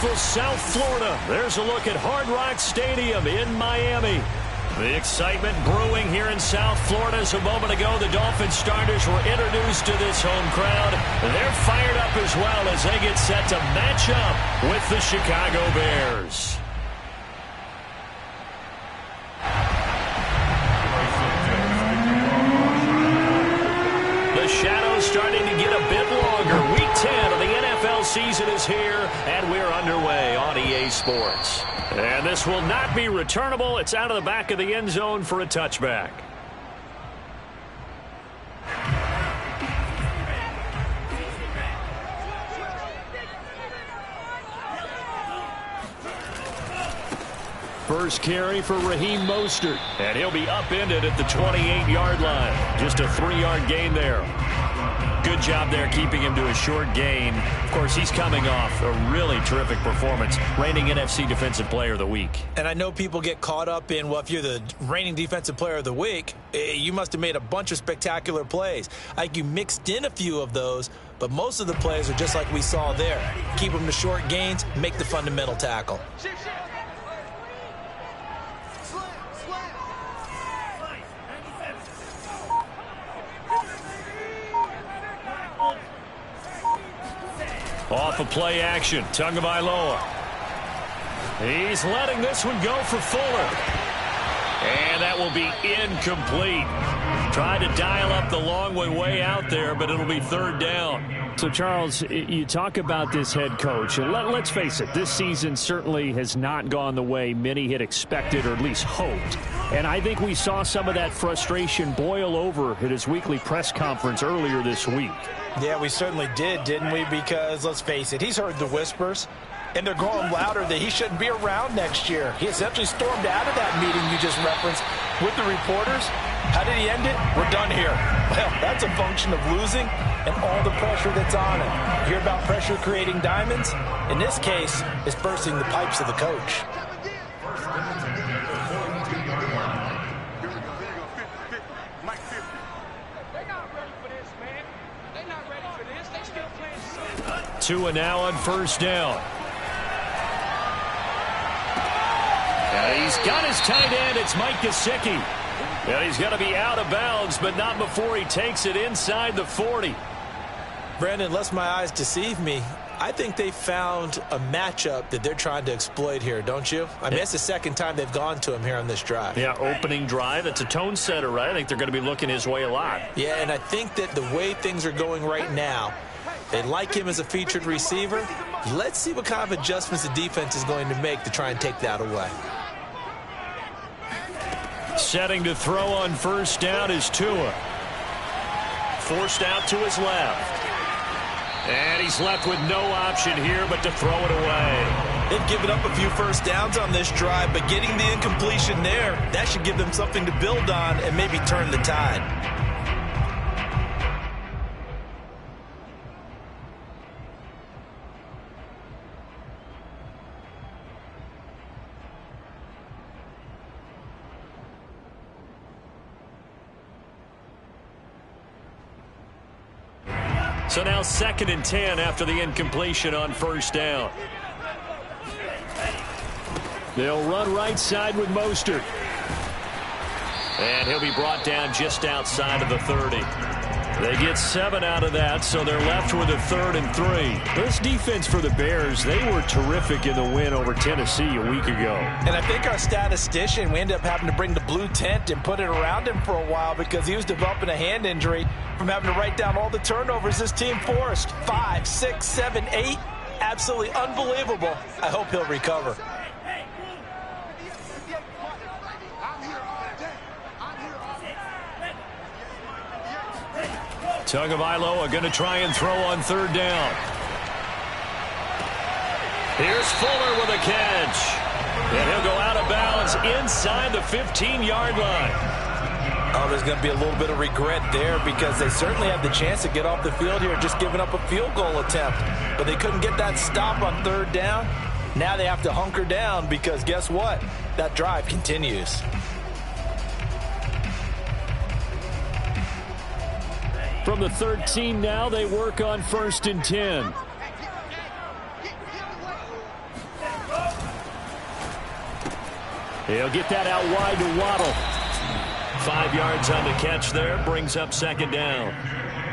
beautiful South Florida. There's a look at Hard Rock Stadium in Miami. The excitement brewing here in South Florida. As a moment ago, the Dolphins starters were introduced to this home crowd. They're fired up as well as they get set to match up with the Chicago Bears. The shadow's starting to get a bit longer. Week 10 of the NFL season is here, and we're underway on EA Sports. And this will not be returnable. It's out of the back of the end zone for a touchback. First carry for Raheem Mostert, and he'll be upended at the 28-yard line. Just a 3-yard gain there. Good job there keeping him to a short gain. Of course, he's coming off a really terrific performance, reigning NFC Defensive Player of the Week. And I know people get caught up in, well, if you're the reigning Defensive Player of the Week, you must have made a bunch of spectacular plays. I think you mixed in a few of those, but most of the plays are just like we saw there. Keep them to short gains, make the fundamental tackle. Off of play action, Tagovailoa. He's letting this one go for Fuller. And that will be incomplete. Tried to dial up the long way out there, but it'll be third down. So, Charles, you talk about this head coach. And let's face it, this season certainly has not gone the way many had expected or at least hoped. And I think we saw some of that frustration boil over at his weekly press conference earlier this week. Yeah, we certainly did, didn't we? Because, let's face it, he's heard the whispers, and they're growing louder that he shouldn't be around next year. He essentially stormed out of that meeting you just referenced with the reporters. How did he end it? We're done here. Well, that's a function of losing and all the pressure that's on him. You hear about pressure creating diamonds? In this case, it's bursting the pipes of the coach. Tua now on first down. And he's got his tight end. It's Mike Gesicki. And he's going to be out of bounds, but not before he takes it inside the 40. Brandon, lest my eyes deceive me, I think they found a matchup that they're trying to exploit here, don't you? I mean, it's the second time they've gone to him here on this drive. Yeah, opening drive. It's a tone setter, right? I think they're going to be looking his way a lot. Yeah, and I think that the way things are going right now, they like him as a featured receiver. Let's see what kind of adjustments the defense is going to make to try and take that away. Setting to throw on first down is Tua. Forced out to his left. And he's left with no option here but to throw it away. They've given up a few first downs on this drive, but getting the incompletion there, that should give them something to build on and maybe turn the tide. So now 2nd and 10 after the incompletion on first down. They'll run right side with Mostert. And he'll be brought down just outside of the 30. They get 7 out of that, so they're left with a 3rd and 3. This defense for the Bears, they were terrific in the win over Tennessee a week ago. And I think our statistician, we ended up having to bring the blue tent and put it around him for a while because he was developing a hand injury from having to write down all the turnovers this team forced. 5, 6, 7, 8. Absolutely unbelievable. I hope he'll recover. Tagovailoa going to try and throw on 3rd down. Here's Fuller with a catch. And he'll go out of bounds inside the 15-yard line. Oh, there's going to be a little bit of regret there because they certainly had the chance to get off the field here, just giving up a field goal attempt. But they couldn't get that stop on 3rd down. Now they have to hunker down because guess what? That drive continues. From the 13 now, they work on 1st and 10. He'll get that out wide to Waddle. 5 yards on the catch there, brings up second down.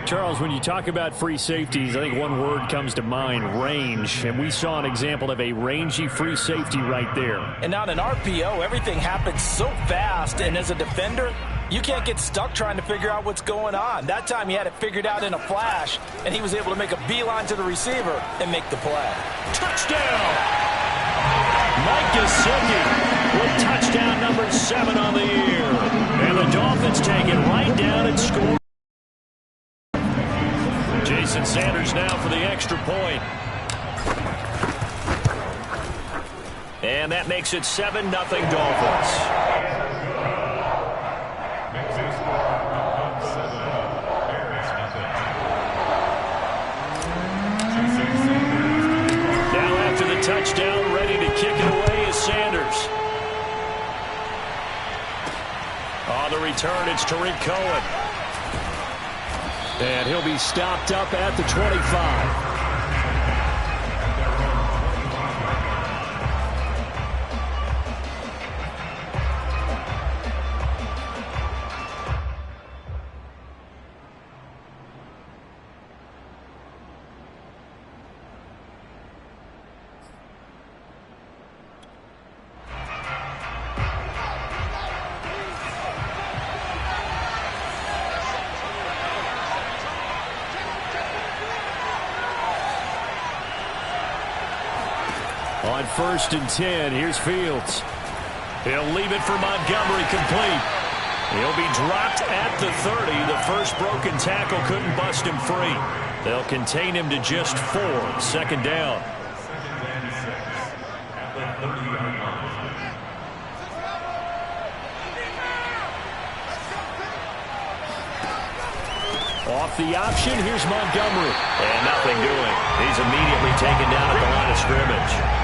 Charles, when you talk about free safeties, I think one word comes to mind, range. And we saw an example of a rangy free safety right there. And on an RPO, everything happens so fast. And as a defender, you can't get stuck trying to figure out what's going on. That time he had it figured out in a flash, and he was able to make a beeline to the receiver and make the play. Touchdown! Mike Gesicki with touchdown number 7 on the year. And the Dolphins take it right down and score. Jason Sanders now for the extra point. And that makes it 7-0 Dolphins. Now after the touchdown, ready to kick it away is Sanders. On the return, it's Tariq Cohen. And he'll be stopped up at the 25. On 1st and 10, here's Fields. He'll leave it for Montgomery complete. He'll be dropped at the 30. The first broken tackle couldn't bust him free. They'll contain him to just 4. Second down. Off the option, here's Montgomery. And nothing doing. He's immediately taken down at the line of scrimmage.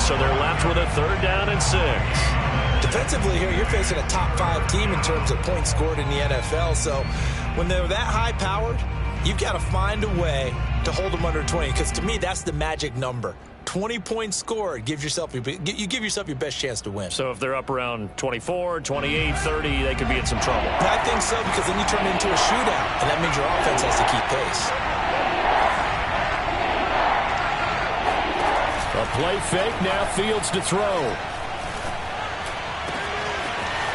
So they're left with a 3rd down and 6. Defensively here, you're facing a top 5 team in terms of points scored in the NFL. So when they're that high-powered, you've got to find a way to hold them under 20. Because to me, that's the magic number. 20 points scored gives yourself you give yourself your best chance to win. So if they're up around 24, 28, 30, they could be in some trouble. I think so, because then you turn it into a shootout, and that means your offense has to keep pace. A play fake, now Fields to throw.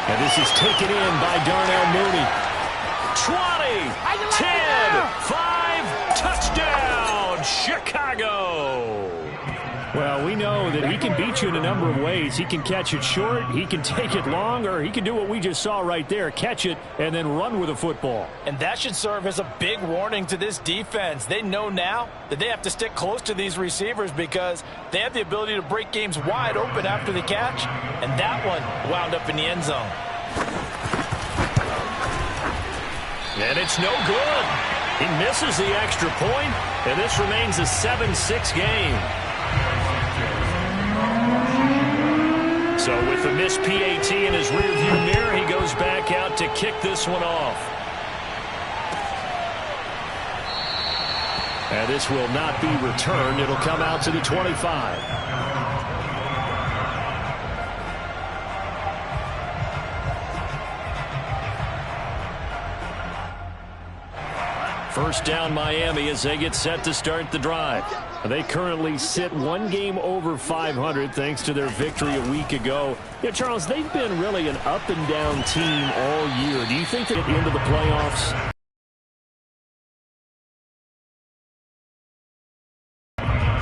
And this is taken in by Darnell Mooney. 20, 10, 5, touchdown, Chicago. Well, we know that he can beat you in a number of ways. He can catch it short, he can take it long, or he can do what we just saw right there, catch it and then run with the football. And that should serve as a big warning to this defense. They know now that they have to stick close to these receivers because they have the ability to break games wide open after the catch, and that one wound up in the end zone. And it's no good. He misses the extra point, and this remains a 7-6 game. So with the missed PAT in his rearview mirror, he goes back out to kick this one off. And this will not be returned. It'll come out to the 25. First down Miami as they get set to start the drive. They currently sit 1 game over 500 thanks to their victory a week ago. Yeah, Charles, they've been really an up-and-down team all year. Do you think that at the end of the playoffs?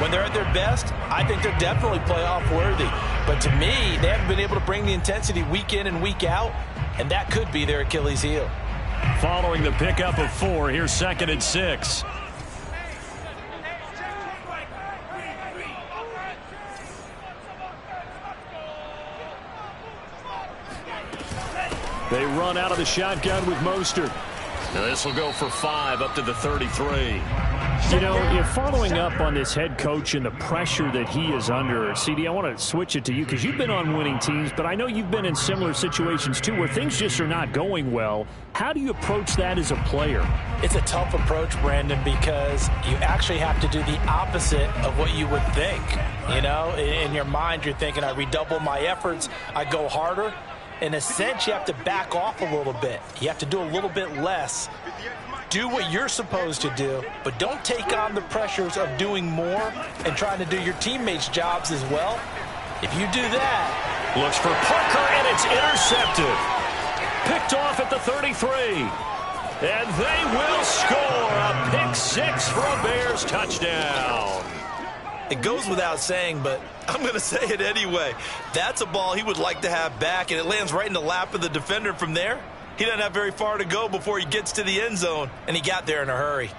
When they're at their best, I think they're definitely playoff worthy. But to me, they haven't been able to bring the intensity week in and week out, and that could be their Achilles heel. Following the pickup of 4, here's 2nd and 6. They run out of the shotgun with Mostert. Now this will go for 5 up to the 33. You know, if following up on this head coach and the pressure that he is under, CD, I want to switch it to you because you've been on winning teams, but I know you've been in similar situations too where things just are not going well. How do you approach that as a player? It's a tough approach, Brandon, because you actually have to do the opposite of what you would think. You know, in your mind, you're thinking, I redouble my efforts, I go harder. In a sense, you have to back off a little bit. You have to do a little bit less. Do what you're supposed to do, but don't take on the pressures of doing more and trying to do your teammates' jobs as well. If you do that... Looks for Parker, and it's intercepted. Picked off at the 33. And they will score a pick six for a Bears touchdown. It goes without saying, but I'm going to say it anyway. That's a ball he would like to have back, and it lands right in the lap of the defender from there. He doesn't have very far to go before he gets to the end zone, and he got there in a hurry.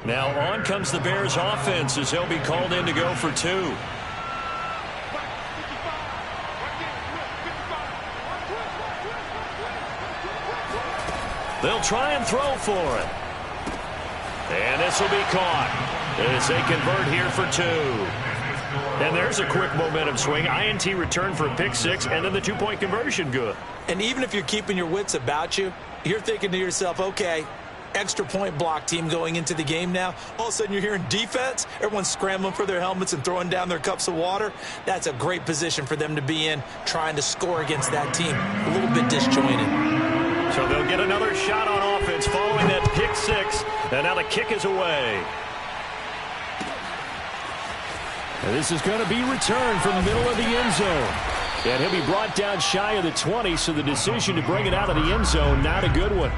Now on comes the Bears offense as he'll be called in to go for two. They'll try and throw for it. And this will be caught as they convert here for two. And there's a quick momentum swing. INT return for a pick six, and then the two-point conversion good. And even if you're keeping your wits about you, you're thinking to yourself, okay, extra point block team going into the game now. All of a sudden you're hearing defense. Everyone's scrambling for their helmets and throwing down their cups of water. That's a great position for them to be in, trying to score against that team. A little bit disjointed. So they'll get another shot on offense following that pick six. And now the kick is away. And this is going to be returned from the middle of the end zone. And he'll be brought down shy of the 20, so the decision to bring it out of the end zone, not a good one.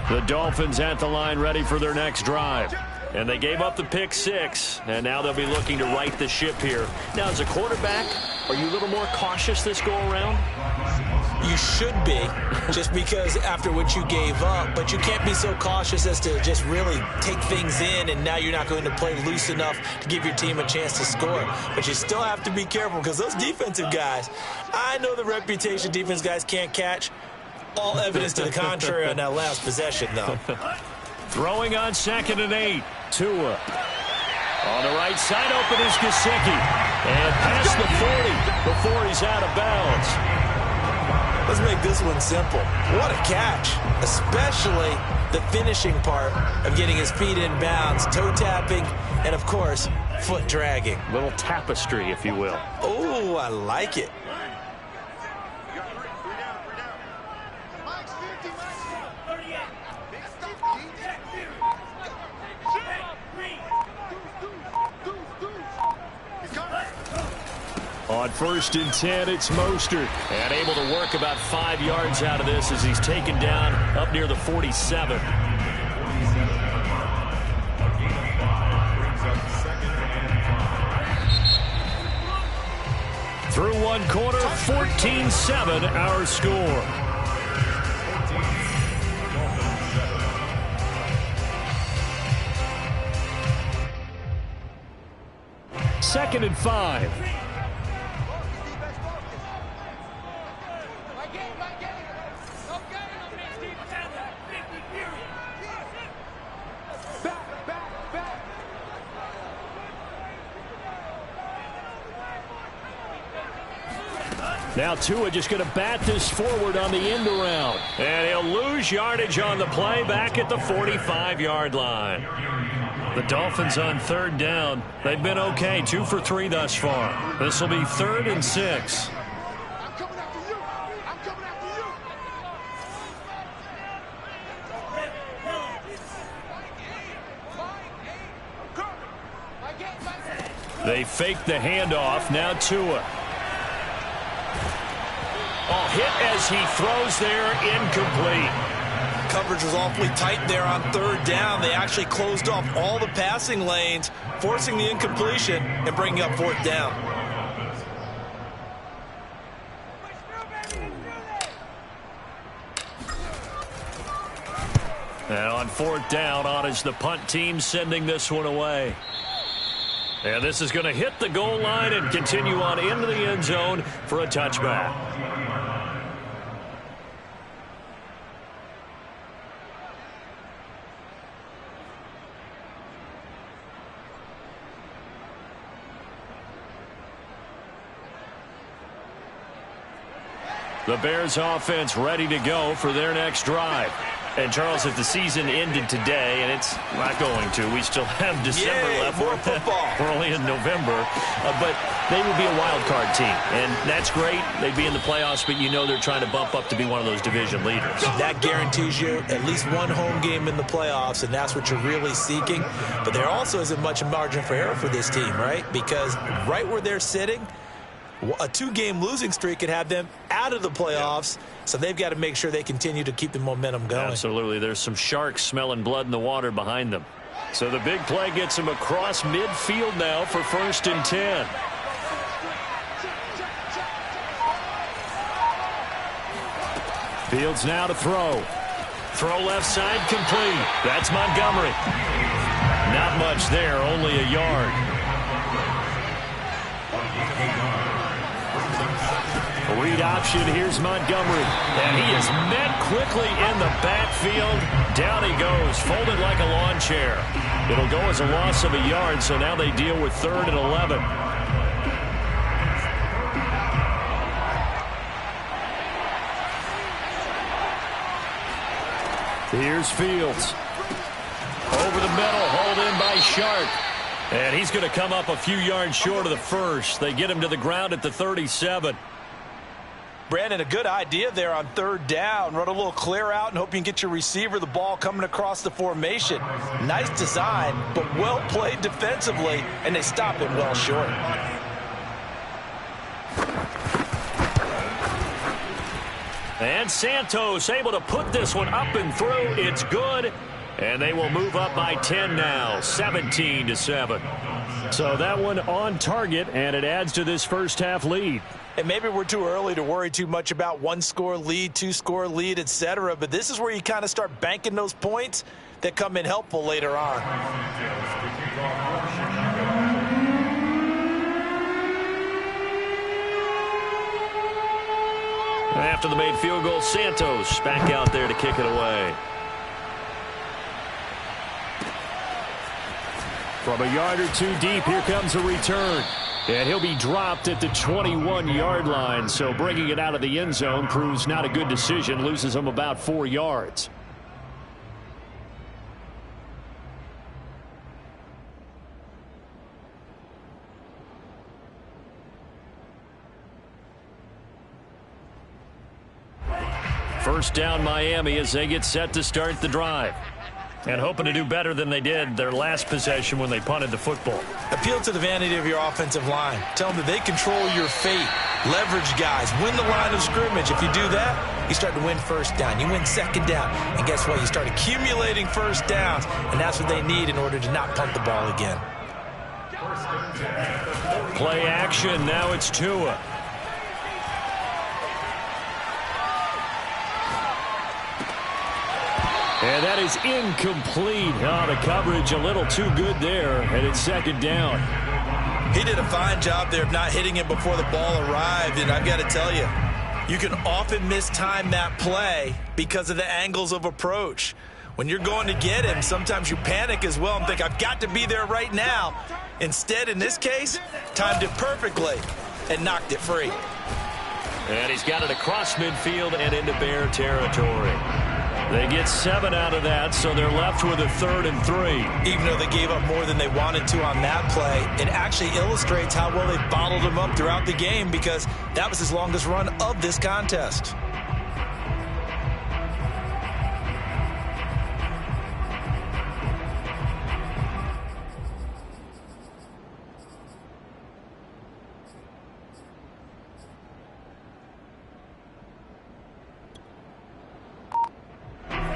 The Dolphins at the line ready for their next drive. And they gave up the pick six, and now they'll be looking to right the ship here. Now, as a quarterback, are you a little more cautious this go-around? You should be, just because after what you gave up, but you can't be so cautious as to just really take things in, and now you're not going to play loose enough to give your team a chance to score. But you still have to be careful because those defensive guys, I know the reputation defense guys can't catch. All evidence to the contrary on that last possession, though. Throwing on 2nd and 8. Tua. On the right side, open is Gesicki. And past the 40 before he's out of bounds. Let's make this one simple. What a catch, especially the finishing part of getting his feet in bounds, toe tapping, and, of course, foot dragging. Little tapestry, if you will. Oh, I like it. On 1st and 10, it's Mostert. And able to work about 5 yards out of this as he's taken down up near the 47. Through one quarter, 14-7 our score. Second and 5. Now Tua just going to bat this forward on the end around. And he'll lose yardage on the play back at the 45-yard line. The Dolphins on 3rd down. They've been okay, 2 for 3 thus far. This will be 3rd and 6. They fake the handoff. Now Tua. Oh, hit as he throws there, incomplete. coverage was awfully tight there on third down. They actually closed off all the passing lanes, forcing the incompletion and bringing up fourth down. And on fourth down, on is the punt team sending this one away. And this is going to hit the goal line and continue on into the end zone for a touchback. The Bears offense ready to go for their next drive. And, Charles, if the season ended today, and it's not going to, we still have December left. More football. We're only in November. But they would be a wild card team. And that's great. They'd be in the playoffs, but you know they're trying to bump up to be one of those division leaders. That guarantees you at least one home game in the playoffs, and that's what you're really seeking. But there also isn't much margin for error for this team, right? Because right where they're sitting, a two-game losing streak could have them out of the playoffs, so they've got to make sure they continue to keep the momentum going. Absolutely. There's some sharks smelling blood in the water behind them. So the big play gets them across midfield now for 1st and 10. Fields now to throw. Throw left side complete. That's Montgomery. Not much there, only a yard. Read option, here's Montgomery. And he is met quickly in the backfield. Down he goes, folded like a lawn chair. It'll go as a loss of a yard, so now they deal with 3rd and 11. Here's Fields. Over the middle, hauled in by Shark. And he's going to come up a few yards short of the first. They get him to the ground at the 37. Brandon, a good idea there on third down. Run a little clear out and hope you can get your receiver the ball coming across the formation. Nice design, but well played defensively, and they stop it well short. And Santos able to put this one up and through. It's good. And they will move up by 10 now, 17-7. So that one on target, and it adds to this first half lead. And maybe we're too early to worry too much about one-score lead, two-score lead, etc. But this is where you kind of start banking those points that come in helpful later on. After the made field goal, Santos back out there to kick it away. From a yard or two deep, here comes a return. And he'll be dropped at the 21-yard line. So bringing it out of the end zone proves not a good decision. Loses him about 4 yards. First down Miami as they get set to start the drive. And hoping to do better than they did their last possession when they punted the football. Appeal to the vanity of your offensive line. Tell them that they control your fate. Leverage guys. Win the line of scrimmage. If you do that, you start to win first down. You win second down. And guess what? You start accumulating first downs. And that's what they need in order to not punt the ball again. Play action. Now it's Tua. And that is incomplete. Oh, the coverage a little too good there, and it's second down. He did a fine job there of not hitting him before the ball arrived, and I've got to tell you, you can often mistime that play because of the angles of approach. When you're going to get him, sometimes you panic as well and think, I've got to be there right now. Instead, in this case, timed it perfectly and knocked it free. And he's got it across midfield and into Bear territory. They get 7 out of that, so they're left with a 3rd and 3. Even though they gave up more than they wanted to on that play, it actually illustrates how well they bottled them up throughout the game because that was his longest run of this contest.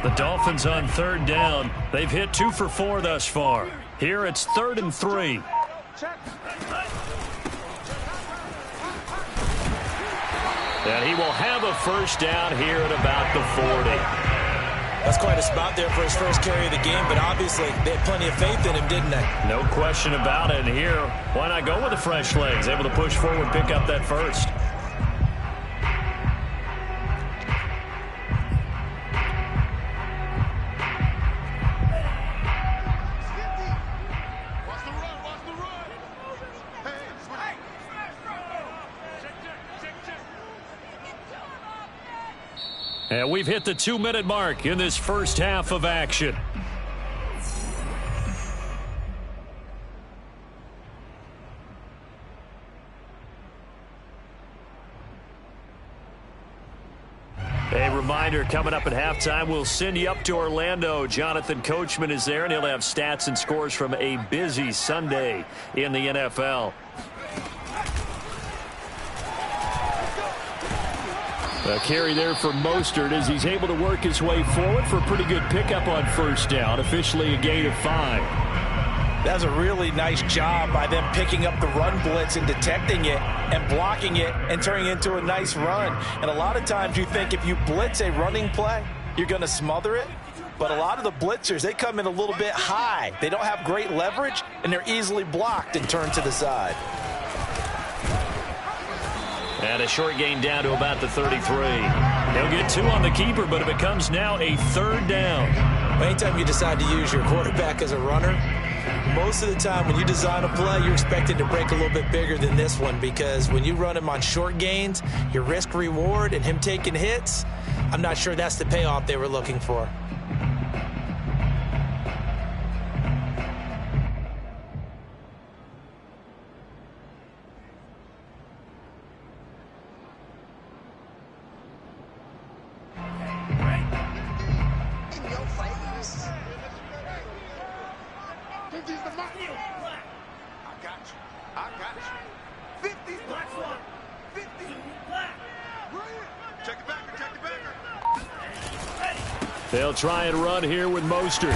The Dolphins on 3rd down. They've hit 2 for 4 thus far. Here it's 3rd and 3. And he will have a first down here at about the 40. That's quite a spot there for his first carry of the game, but obviously they had plenty of faith in him, didn't they? No question about it. And here, why not go with the fresh legs? Able to push forward, pick up that first. And we've hit the 2-minute mark in this first half of action. A reminder, coming up at halftime, we'll send you up to Orlando. Jonathan Coachman is there, and he'll have stats and scores from a busy Sunday in the NFL. A carry there for Mostert as he's able to work his way forward for a pretty good pickup on first down. Officially a gain of 5. That's a really nice job by them picking up the run blitz and detecting it and blocking it and turning it into a nice run. And a lot of times you think if you blitz a running play, you're going to smother it. But a lot of the blitzers, they come in a little bit high. They don't have great leverage, and they're easily blocked and turned to the side. And a short gain down to about the 33. He'll get 2 on the keeper, but it becomes now a 3rd down. Anytime you decide to use your quarterback as a runner, most of the time when you design a play, you're expected to break a little bit bigger than this one, because when you run him on short gains, your risk-reward and him taking hits, I'm not sure that's the payoff they were looking for. They'll try and run here with Mostert.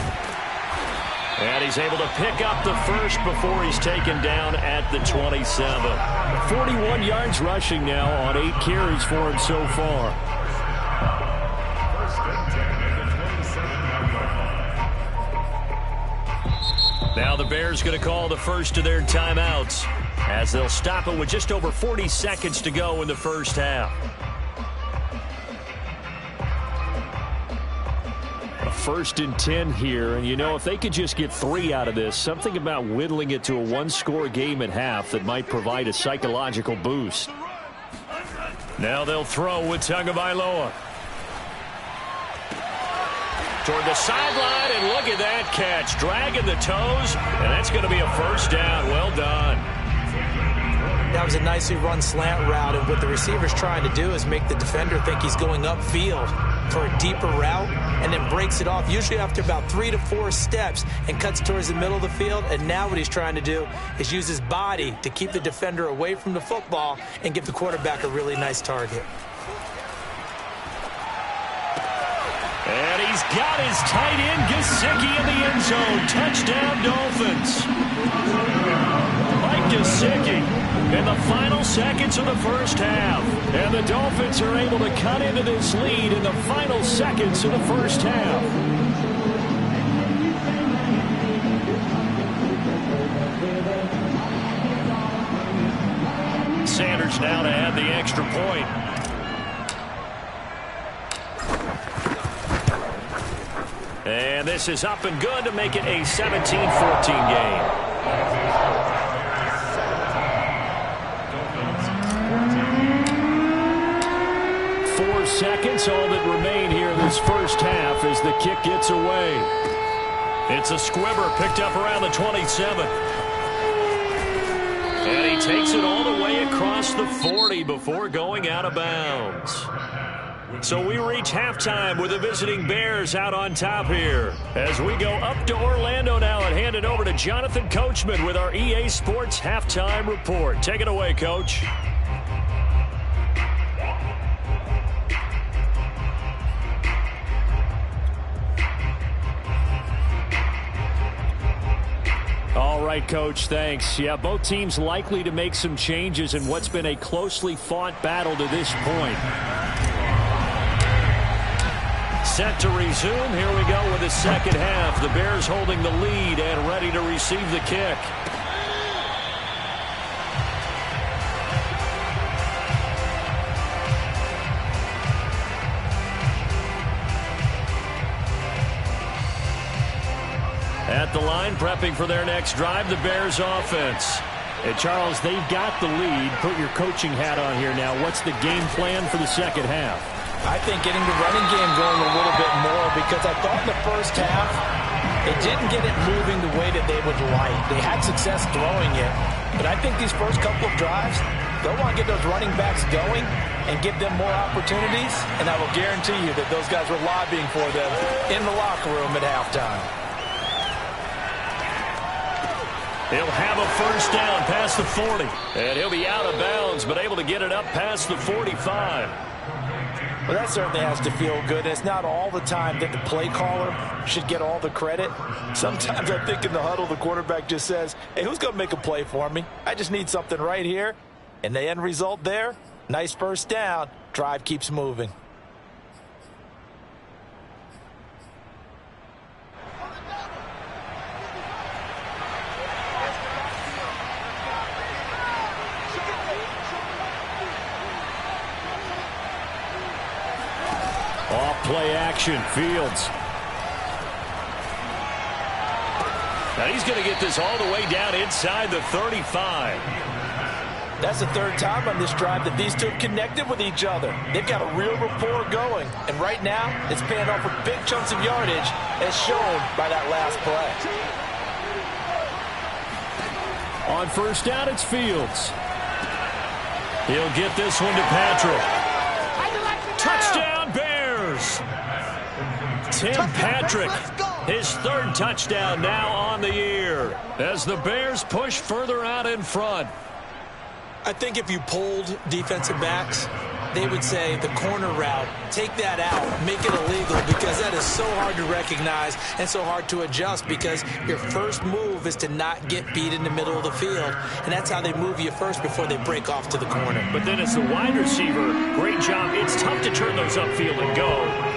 And he's able to pick up the first before he's taken down at the 27. 41 yards rushing now on 8 carries for him so far. Now the Bears going to call the first of their timeouts as they'll stop it with just over 40 seconds to go in the first half. A 1st and 10 here, and you know, if they could just get 3 out of this, something about whittling it to a 1-score game at half that might provide a psychological boost. Now they'll throw with Tagovailoa. Toward the sideline, and look at that catch. Dragging the toes, and that's going to be a first down. Well done. That was a nicely run slant route, and what the receiver's trying to do is make the defender think he's going upfield for a deeper route, and then breaks it off, usually after about 3 to 4 steps, and cuts towards the middle of the field. And now what he's trying to do is use his body to keep the defender away from the football and give the quarterback a really nice target. And he's got his tight end, Gesicki, in the end zone. Touchdown, Dolphins. Mike Gesicki in the final seconds of the first half. And the Dolphins are able to cut into this lead in the final seconds of the first half. Sanders now to add the extra point. And this is up and good to make it a 17-14 game. 4 seconds, all that remain here in this first half as the kick gets away. It's a squibber picked up around the 27. And he takes it all the way across the 40 before going out of bounds. So we reach halftime with the visiting Bears out on top here. As we go up to Orlando now and hand it over to Jonathan Coachman with our EA Sports Halftime Report. Take it away, Coach. All right, Coach, thanks. Yeah, both teams likely to make some changes in what's been a closely fought battle to this point. Set to resume. Here we go with the second half. The Bears holding the lead and ready to receive the kick. At the line, prepping for their next drive, the Bears offense. And Charles, they've got the lead. Put your coaching hat on here now. What's the game plan for the second half? I think getting the running game going a little bit more, because I thought in the first half they didn't get it moving the way that they would like. They had success throwing it, but I think these first couple of drives, they'll want to get those running backs going and give them more opportunities, and I will guarantee you that those guys were lobbying for them in the locker room at halftime. He'll have a first down past the 40. And he'll be out of bounds, but able to get it up past the 45. Well, that certainly has to feel good. It's not all the time that the play caller should get all the credit. Sometimes I think in the huddle, the quarterback just says, hey, who's going to make a play for me? I just need something right here. And the end result there, nice first down. Drive keeps moving. Play action, Fields. Now he's going to get this all the way down inside the 35. That's the third time on this drive that these two have connected with each other. They've got a real rapport going. And right now, it's paying off with big chunks of yardage, as shown by that last play. On first down, it's Fields. He'll get this one to Patrick. Touchdown, Bears! Tim Patrick, his third touchdown now on the year as the Bears push further out in front. I think if you polled defensive backs, they would say the corner route, take that out, make it illegal, because that is so hard to recognize and so hard to adjust, because your first move is to not get beat in the middle of the field, and that's how they move you first before they break off to the corner. But then as the wide receiver, great job. It's tough to turn those upfield and go,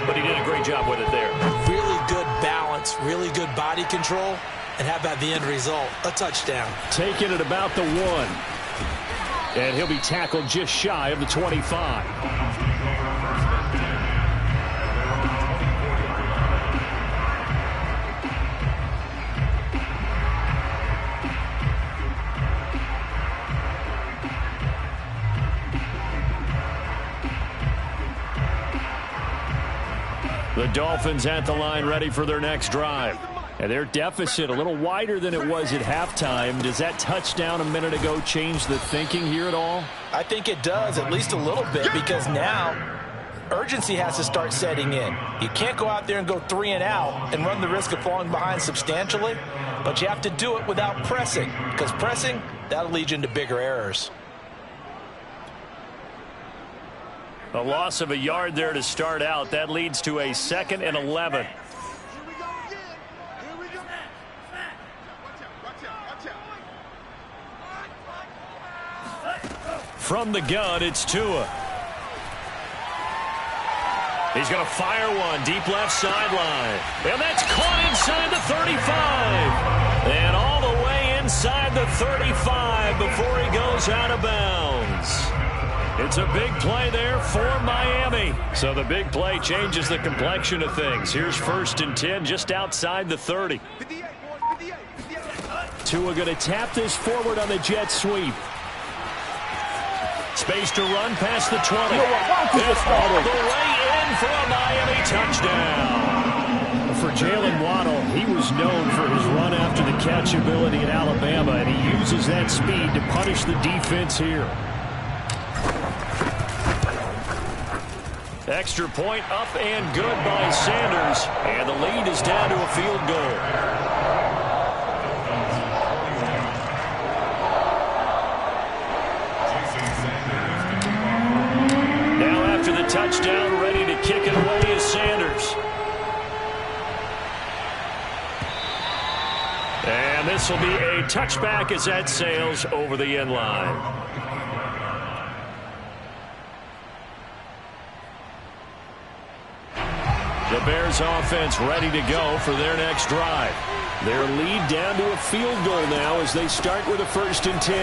but he did a great job with it there. Really good balance, really good body control, and how about the end result? A touchdown. Taking it about the 1. And he'll be tackled just shy of the 25. The Dolphins at the line ready for their next drive. And their deficit a little wider than it was at halftime. Does that touchdown a minute ago change the thinking here at all? I think it does, at least a little bit, because now urgency has to start setting in. You can't go out there and go 3 and out and run the risk of falling behind substantially, but you have to do it without pressing, because pressing, that'll lead you into bigger errors. A loss of a yard there to start out. That leads to a 2nd and 11. From the gun, it's Tua. He's going to fire one deep left sideline. And that's caught inside the 35. And all the way inside the 35 before he goes out of bounds. It's a big play there for Miami. So the big play changes the complexion of things. Here's 1st and 10 just outside the 30. Tua going to tap this forward on the jet sweep. Space to run past the 20. It's all the way in for a Miami touchdown. For Jalen Waddle, he was known for his run after the catch ability in Alabama, and he uses that speed to punish the defense here. Extra point up and good by Sanders, and the lead is down to a field goal. Touchdown, ready to kick it away is Sanders. And this will be a touchback as that sails over the end line. The Bears offense ready to go for their next drive. Their lead down to a field goal now as they start with a 1st and 10.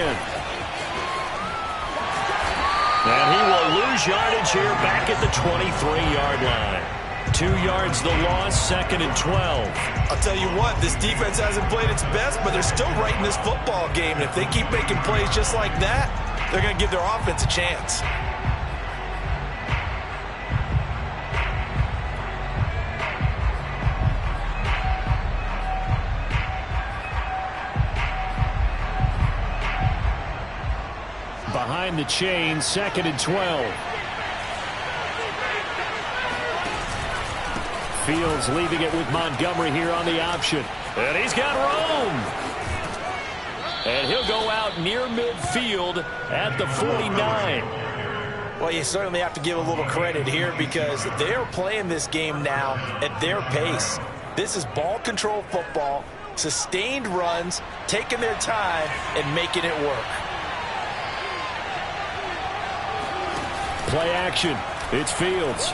And he will lose yardage here back at the 23-yard line. 2 yards the loss, 2nd and 12. I'll tell you what, this defense hasn't played its best, but they're still right in this football game. And if they keep making plays just like that, they're going to give their offense a chance. Behind the chain, 2nd and 12. Fields leaving it with Montgomery here on the option. And he's got room. And he'll go out near midfield at the 49. Well, you certainly have to give a little credit here because they're playing this game now at their pace. This is ball control football, sustained runs, taking their time, and making it work. Play action. It's Fields.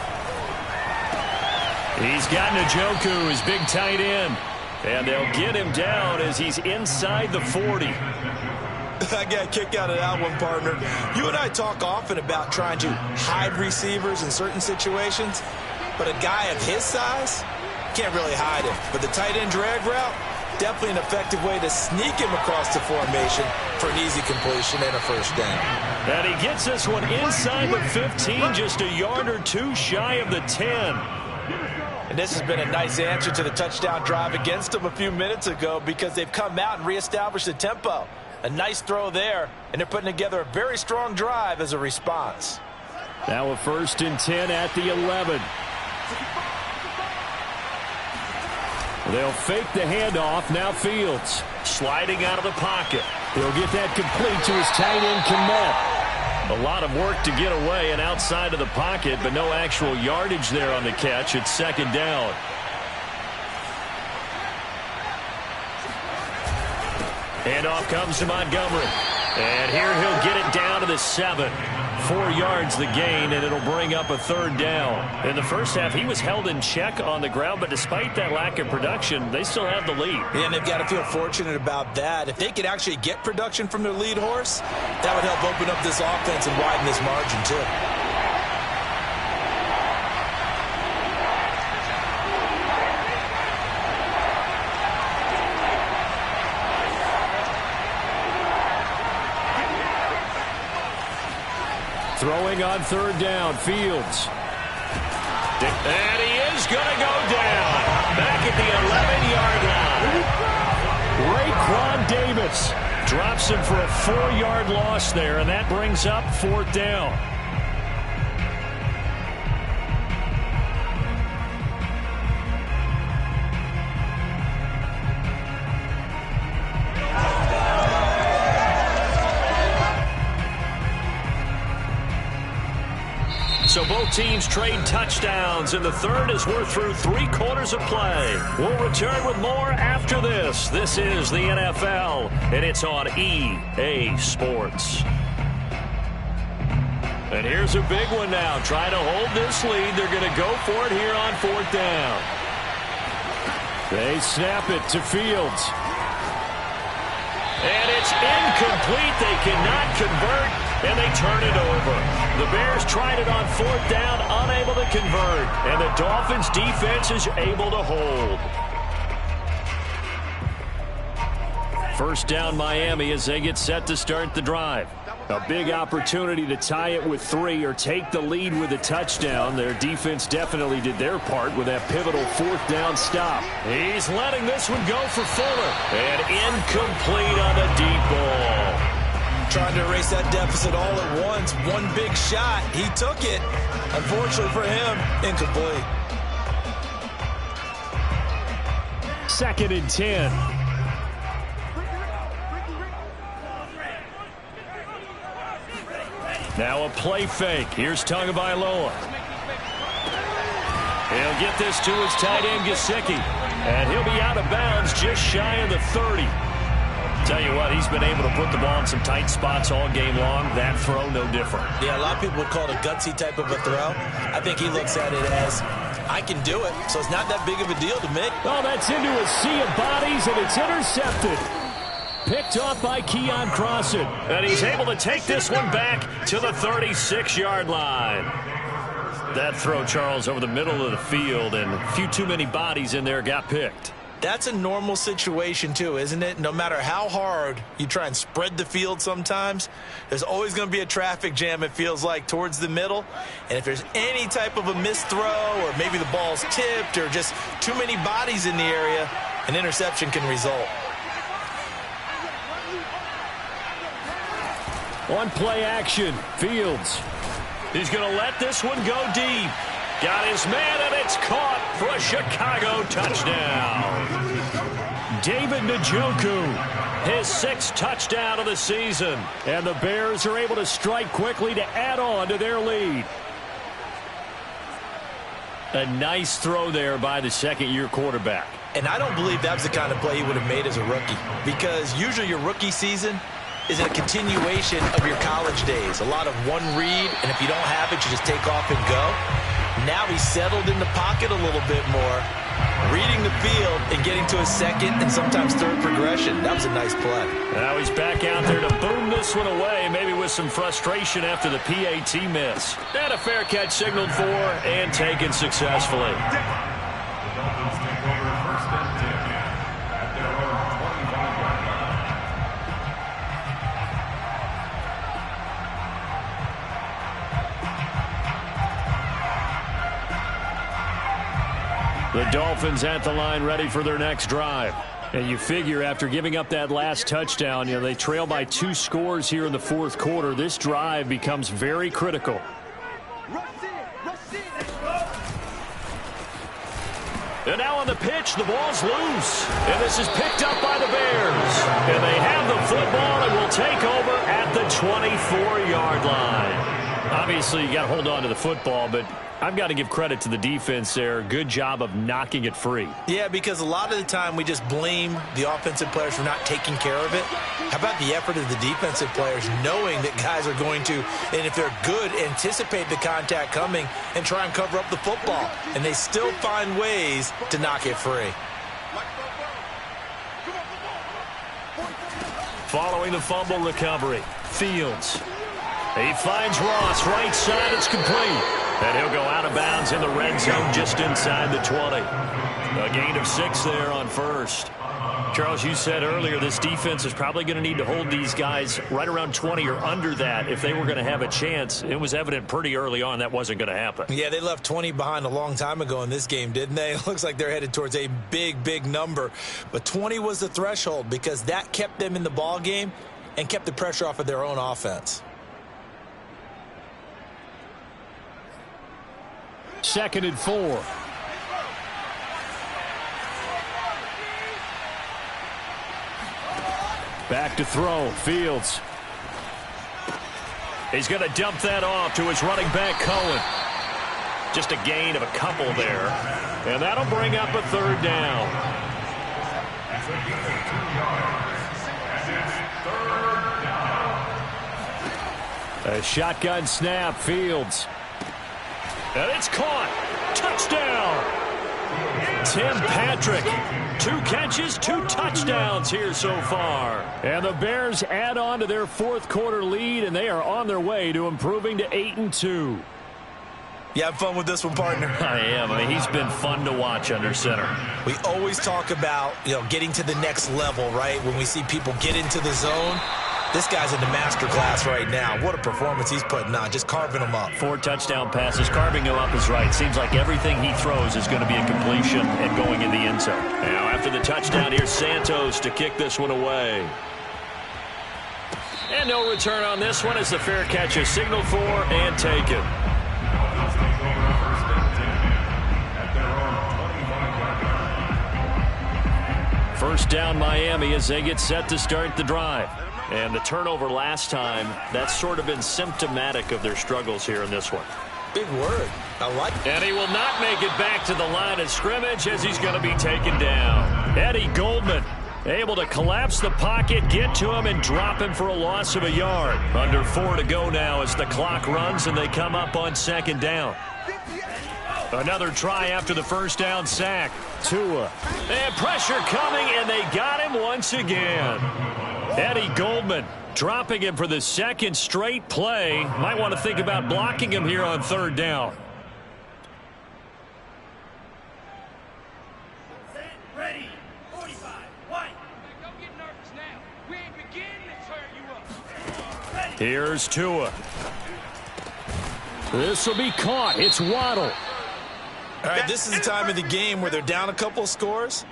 He's got Njoku, his big tight end. And they'll get him down as he's inside the 40. I got a kick out of that one, partner. You and I talk often about trying to hide receivers in certain situations, but a guy of his size can't really hide him. But the tight end drag route, definitely an effective way to sneak him across the formation for an easy completion and a 1st down. And he gets this one inside the 15, just a yard or 2 shy of the 10. And this has been a nice answer to the touchdown drive against them a few minutes ago because they've come out and reestablished the tempo. A nice throw there, and they're putting together a very strong drive as a response. Now a 1st and 10 at the 11. They'll fake the handoff. Now Fields sliding out of the pocket. He'll get that complete to his tight end, Kmet. A lot of work to get away and outside of the pocket, but no actual yardage there on the catch. It's 2nd down. Handoff comes to Montgomery. And here he'll get it down to the 7. 4 yards the gain, and it'll bring up a 3rd down. In the first half, he was held in check on the ground, but despite that lack of production, they still have the lead. And they've got to feel fortunate about that. If they could actually get production from their lead horse, that would help open up this offense and widen this margin, too. Throwing on 3rd down, Fields. And he is going to go down. Back at the 11-yard line. Raekwon Davis drops him for a 4-yard loss there, and that brings up 4th down. So both teams trade touchdowns, and the third as we're through 3 quarters of play. We'll return with more after this. This is the NFL, and it's on EA Sports. And here's a big one now. Trying to hold this lead. They're going to go for it here on 4th down. They snap it to Fields. And it's incomplete. They cannot convert. And they turn it over. The Bears tried it on 4th down, unable to convert. And the Dolphins' defense is able to hold. 1st down Miami as they get set to start the drive. A big opportunity to tie it with 3 or take the lead with a touchdown. Their defense definitely did their part with that pivotal 4th down stop. He's letting this one go for Fuller. And incomplete on the deep ball. Trying to erase that deficit all at once. One big shot. He took it. Unfortunately for him, incomplete. 2nd and 10. Now a play fake. Here's Tagovailoa. He'll get this to his tight end, Gesicki. And he'll be out of bounds just shy of the 30. Tell you what, he's been able to put the ball in some tight spots all game long. That throw, no different. Yeah, a lot of people would call it a gutsy type of a throw. I think he looks at it as, I can do it, so it's not that big of a deal to me. Oh, that's into a sea of bodies, and it's intercepted. Picked off by Keon Crossan. And he's able to take this one back to the 36-yard line. That throw, Charles, over the middle of the field, and a few too many bodies in there got picked. That's a normal situation, too, isn't it? No matter how hard you try and spread the field sometimes, there's always going to be a traffic jam, it feels like, towards the middle. And if there's any type of a missed throw or maybe the ball's tipped or just too many bodies in the area, an interception can result. On play action, Fields. He's going to let this one go deep. Got his man, and it's caught for a Chicago touchdown. David Njoku, his 6th touchdown of the season. And the Bears are able to strike quickly to add on to their lead. A nice throw there by the second-year quarterback. And I don't believe that was the kind of play he would have made as a rookie, because usually your rookie season is a continuation of your college days. A lot of one read, and if you don't have it, you just take off and go. Now he's settled in the pocket a little bit more, reading the field and getting to his second and sometimes third progression. That was a nice play. Now he's back out there to boom this one away, maybe with some frustration after the PAT miss. And a fair catch signaled for and taken successfully. The Dolphins at the line, ready for their next drive. And you figure after giving up that last touchdown, they trail by 2 scores here in the fourth quarter. This drive becomes very critical. And now on the pitch, the ball's loose. And this is picked up by the Bears. And they have the football and will take over at the 24-yard line. Obviously, you got to hold on to the football, but I've got to give credit to the defense there. Good job of knocking it free. Yeah, because a lot of the time we just blame the offensive players for not taking care of it. How about the effort of the defensive players knowing that guys are going to, and if they're good, anticipate the contact coming and try and cover up the football. And they still find ways to knock it free. Following the fumble recovery, Fields. He finds Ross, right side, it's complete. And he'll go out of bounds in the red zone just inside the 20. A gain of 6 there on first. Charles, you said earlier this defense is probably going to need to hold these guys right around 20 or under that if they were going to have a chance. It was evident pretty early on that wasn't going to happen. Yeah, they left 20 behind a long time ago in this game, didn't they? It looks like they're headed towards a big, big number. But 20 was the threshold because that kept them in the ball game and kept the pressure off of their own offense. 2nd and 4. Back to throw, Fields. He's going to dump that off to his running back, Cohen. Just a gain of a couple there. And that'll bring up a 3rd down. A shotgun snap, Fields. And it's caught. Touchdown. Tim Patrick. 2 catches, 2 touchdowns here so far. And the Bears add on to their fourth quarter lead, and they are on their way to improving to 8-2. You have fun with this one, partner? I am. I mean, he's been fun to watch under center. We always talk about, getting to the next level, right? When we see people get into the zone. This guy's in the master class right now. What a performance he's putting on, just carving them up. 4 touchdown passes. Carving him up is right. Seems like everything he throws is going to be a completion and going in the end zone. Now, after the touchdown, here's Santos to kick this one away. And no return on this one as the fair catch is signaled for and taken. First down, Miami, as they get set to start the drive. And the turnover last time, that's sort of been symptomatic of their struggles here in this one. Big word. I like it. And he will not make it back to the line of scrimmage as he's going to be taken down. Eddie Goldman Able to collapse the pocket, get to him, and drop him for a loss of a yard. Under 4 to go now as the clock runs and they come up on second down. Another try after the first down sack. Tua. And pressure coming, and they got him once again. Eddie Goldman dropping him for the second straight play. Might want to think about blocking him here on third down. Ready. 45. White. Don't get nervous now. We ain't beginning to turn you up. Here's Tua. This will be caught. It's Waddle. All right, this is the time of the game where they're down a couple of scores,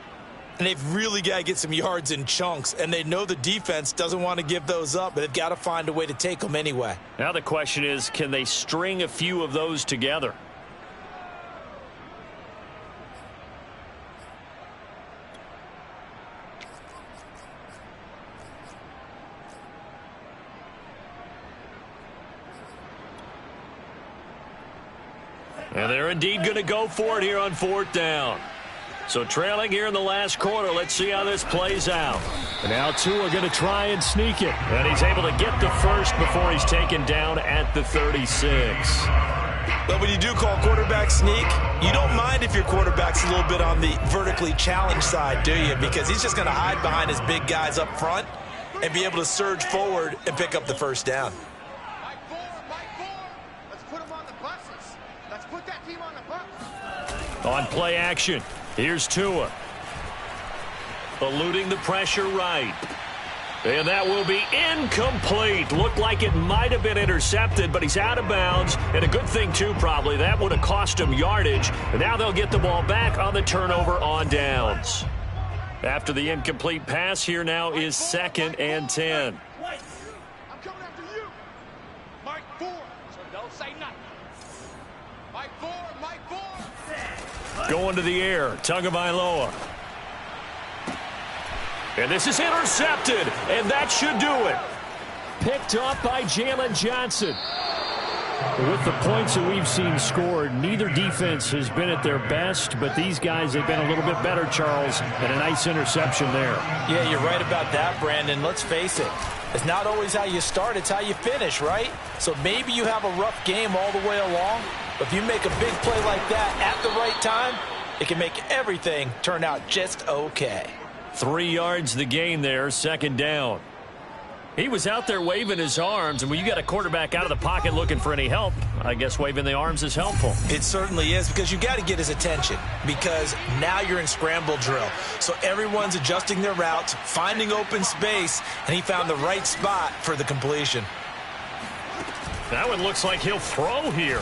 and they've really got to get some yards in chunks, and they know the defense doesn't want to give those up, but they've got to find a way to take them anyway. Now the question is, can they string a few of those together? And they're indeed going to go for it here on fourth down. So trailing here in the last quarter. Let's see how this plays out. And now Tua going to try and sneak it. And he's able to get the first before he's taken down at the 36. But when you do call quarterback sneak, you don't mind if your quarterback's a little bit on the vertically challenged side, do you? Because he's just going to hide behind his big guys up front and be able to surge forward and pick up the first down. On play action, here's Tua. Eluding the pressure right. And that will be incomplete. Looked like it might have been intercepted, but he's out of bounds. And a good thing, too, probably. That would have cost him yardage. And now they'll get the ball back on the turnover on downs. After the incomplete pass, here now is 2nd and 10. I'm coming after you. Mike 4, so don't say nothing. Mike 4, Mike 4. Going to the air, Tagovailoa. And this is intercepted, and that should do it. Picked off by Jalen Johnson. With the points that we've seen scored, neither defense has been at their best, but these guys have been a little bit better, Charles, and a nice interception there. Yeah, you're right about that, Brandon. Let's face it. It's not always how you start, it's how you finish, right? So maybe you have a rough game all the way along, but if you make a big play like that at the right time, it can make everything turn out just okay. 3 yards the gain there, 2nd down. He was out there waving his arms, and when you got a quarterback out of the pocket looking for any help, I guess waving the arms is helpful. It certainly is, because you got to get his attention, because now you're in scramble drill. So everyone's adjusting their routes, finding open space, and he found the right spot for the completion. That one looks like he'll throw here.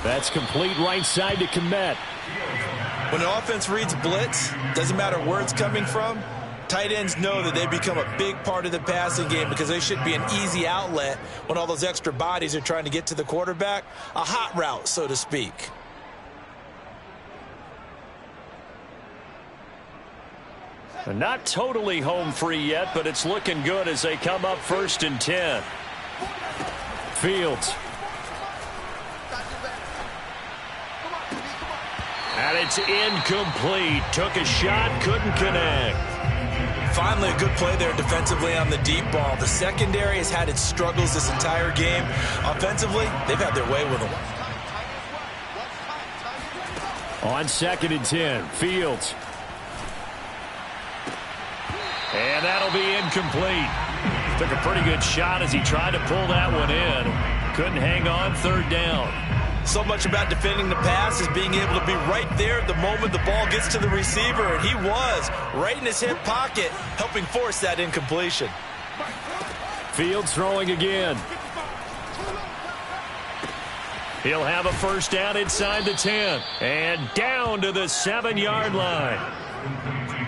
That's complete right side to Kmet. When an offense reads blitz, doesn't matter where it's coming from, tight ends know that they become a big part of the passing game because they should be an easy outlet when all those extra bodies are trying to get to the quarterback. A hot route, so to speak. Not totally home free yet, but it's looking good as they come up 1st and 10. Fields. And it's incomplete. Took a shot, couldn't connect. Finally, a good play there defensively on the deep ball. The secondary has had its struggles this entire game. Offensively, they've had their way with them. On 2nd and 10, Fields. And that'll be incomplete. Took a pretty good shot as he tried to pull that one in. Couldn't hang on, 3rd down. So much about defending the pass is being able to be right there at the moment the ball gets to the receiver, and he was right in his hip pocket, helping force that incompletion. Fields throwing again. He'll have a 1st down inside the 10. And down to the 7-yard line.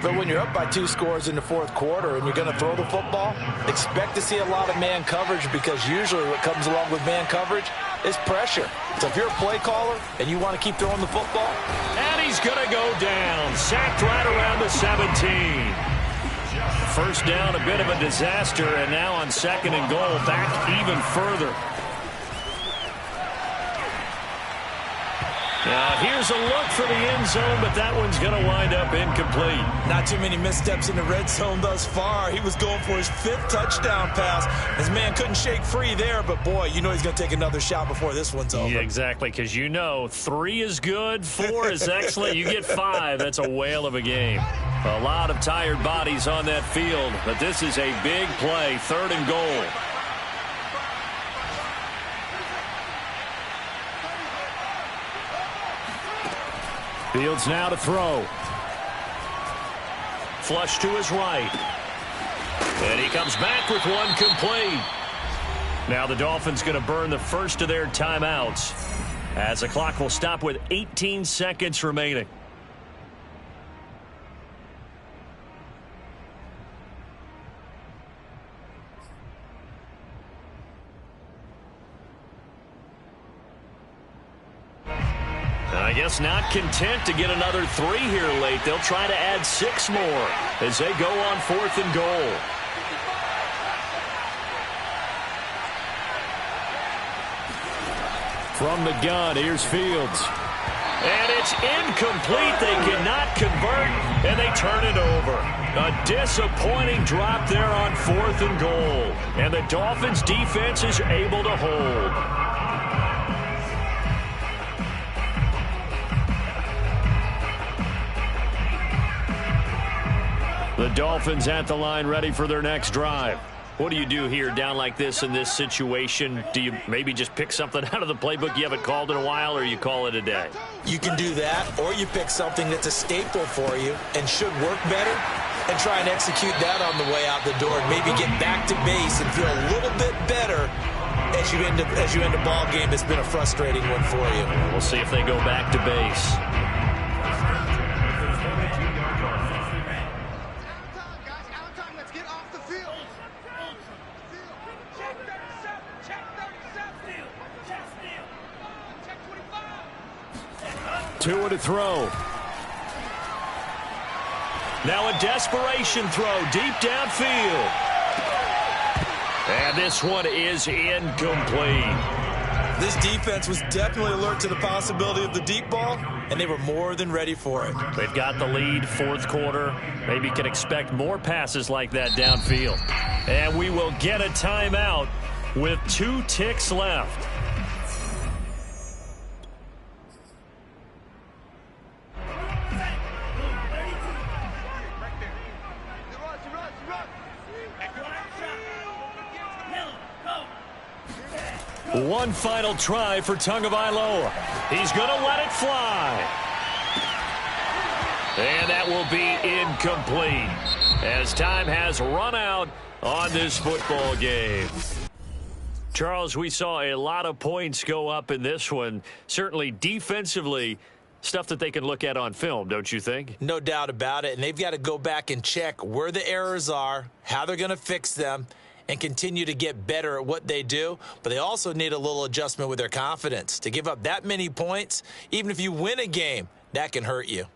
But when you're up by 2 scores in the 4th quarter and you're going to throw the football, expect to see a lot of man coverage, because usually what comes along with man coverage is pressure. So if you're a play caller and you want to keep throwing the football. And he's going to go down. Sacked right around the 17. 1st down, a bit of a disaster, and now on 2nd and goal, back even further. Now here's a look for the end zone, but that one's going to wind up incomplete. Not too many missteps in the red zone thus far. He was going for his 5th touchdown pass. His man couldn't shake free there, but boy, you know he's going to take another shot before this one's over. Yeah, exactly, because you know 3 is good, 4 is excellent. You get 5, that's a whale of a game. A lot of tired bodies on that field, but this is a big play, 3rd and goal. Fields now to throw. Flush to his right. And he comes back with one complete. Now the Dolphins going to burn the first of their timeouts as the clock will stop with 18 seconds remaining. I guess not content to get another 3 here late. They'll try to add 6 more as they go on 4th and goal. From the gun, here's Fields. And it's incomplete. They cannot convert, and they turn it over. A disappointing drop there on 4th and goal. And the Dolphins' defense is able to hold. The Dolphins at the line ready for their next drive. What do you do here down like this in this situation? Do you maybe just pick something out of the playbook you haven't called in a while, or you call it a day? You can do that, or you pick something that's a staple for you and should work better and try and execute that on the way out the door and maybe get back to base and feel a little bit better as you end a ball game that's been a frustrating one for you. We'll see if they go back to base. Two to throw. Now a desperation throw deep downfield. And this one is incomplete. This defense was definitely alert to the possibility of the deep ball, and they were more than ready for it. They've got the lead, 4th quarter. Maybe can expect more passes like that downfield. And we will get a timeout with 2 ticks left. One final try for Tagovailoa. He's going to let it fly. And that will be incomplete as time has run out on this football game. Charles, we saw a lot of points go up in this one. Certainly defensively, stuff that they can look at on film, don't you think? No doubt about it. And they've got to go back and check where the errors are, how they're going to fix them, and continue to get better at what they do. But they also need a little adjustment with their confidence. To give up that many points, even if you win a game, that can hurt you.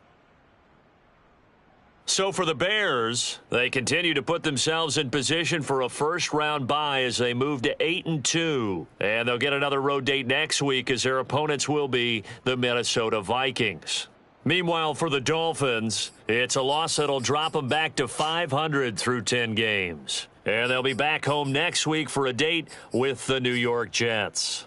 So for the Bears, they continue to put themselves in position for a first-round bye as they move to 8-2. And they'll get another road date next week as their opponents will be the Minnesota Vikings. Meanwhile, for the Dolphins, it's a loss that'll drop them back to 500 through 10 games. And they'll be back home next week for a date with the New York Jets.